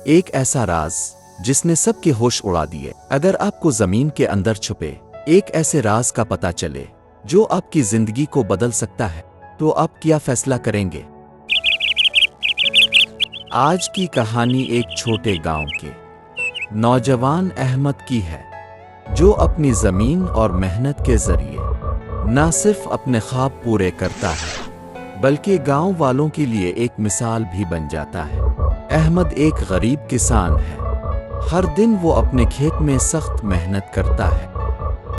ایک ایسا راز جس نے سب کے ہوش اڑا دیے۔ اگر آپ کو زمین کے اندر چھپے ایک ایسے راز کا پتہ چلے جو آپ کی زندگی کو بدل سکتا ہے، تو آپ کیا فیصلہ کریں گے؟ آج کی کہانی ایک چھوٹے گاؤں کے نوجوان احمد کی ہے، جو اپنی زمین اور محنت کے ذریعے نہ صرف اپنے خواب پورے کرتا ہے بلکہ گاؤں والوں کے لیے ایک مثال بھی بن جاتا ہے۔ احمد ایک غریب کسان ہے۔ ہر دن وہ اپنے کھیت میں سخت محنت کرتا ہے،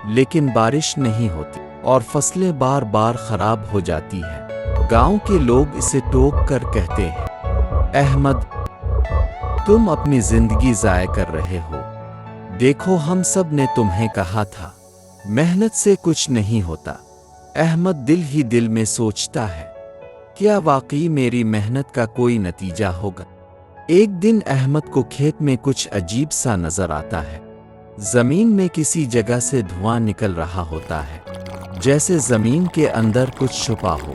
لیکن بارش نہیں ہوتی اور فصلیں بار بار خراب ہو جاتی ہیں۔ گاؤں کے لوگ اسے ٹوک کر کہتے ہیں، احمد، تم اپنی زندگی ضائع کر رہے ہو۔ دیکھو، ہم سب نے تمہیں کہا تھا محنت سے کچھ نہیں ہوتا۔ احمد دل ہی دل میں سوچتا ہے، کیا واقعی میری محنت کا کوئی نتیجہ ہوگا؟ ایک دن احمد کو کھیت میں کچھ عجیب سا نظر آتا ہے۔ زمین میں کسی جگہ سے دھواں نکل رہا ہوتا ہے، جیسے زمین کے اندر کچھ چھپا ہو۔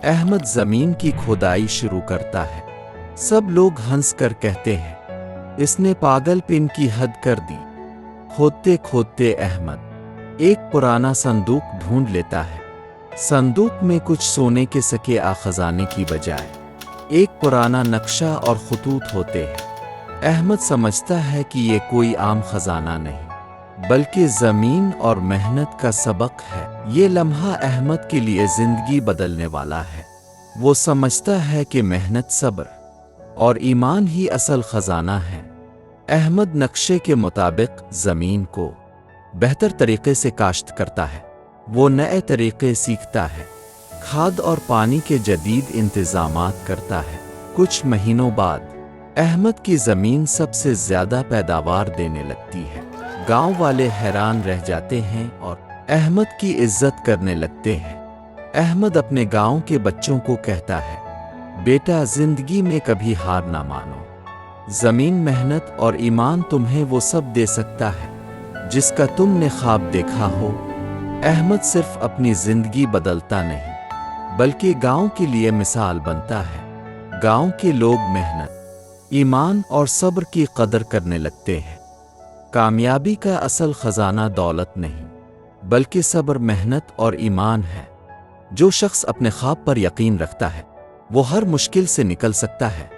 احمد زمین کی کھودائی شروع کرتا ہے۔ سب لوگ ہنس کر کہتے ہیں، اس نے پاگل پن کی حد کر دی۔ کھودتے کھودتے احمد ایک پرانا صندوق ڈھونڈ لیتا ہے۔ صندوق میں کچھ سونے کے سکے خزانے کی بجائے ایک پرانا نقشہ اور خطوط ہوتے ہیں۔ احمد سمجھتا ہے کہ یہ کوئی عام خزانہ نہیں، بلکہ زمین اور محنت کا سبق ہے۔ یہ لمحہ احمد کے لیے زندگی بدلنے والا ہے۔ وہ سمجھتا ہے کہ محنت، صبر اور ایمان ہی اصل خزانہ ہے۔ احمد نقشے کے مطابق زمین کو بہتر طریقے سے کاشت کرتا ہے۔ وہ نئے طریقے سیکھتا ہے، کھاد اور پانی کے جدید انتظامات کرتا ہے۔ کچھ مہینوں بعد احمد کی زمین سب سے زیادہ پیداوار دینے لگتی ہے۔ گاؤں والے حیران رہ جاتے ہیں اور احمد کی عزت کرنے لگتے ہیں۔ احمد اپنے گاؤں کے بچوں کو کہتا ہے، بیٹا، زندگی میں کبھی ہار نہ مانو۔ زمین، محنت اور ایمان تمہیں وہ سب دے سکتا ہے جس کا تم نے خواب دیکھا ہو۔ احمد صرف اپنی زندگی بدلتا نہیں، بلکہ گاؤں کے لیے مثال بنتا ہے۔ گاؤں کے لوگ محنت، ایمان اور صبر کی قدر کرنے لگتے ہیں۔ کامیابی کا اصل خزانہ دولت نہیں، بلکہ صبر، محنت اور ایمان ہے۔ جو شخص اپنے خواب پر یقین رکھتا ہے، وہ ہر مشکل سے نکل سکتا ہے۔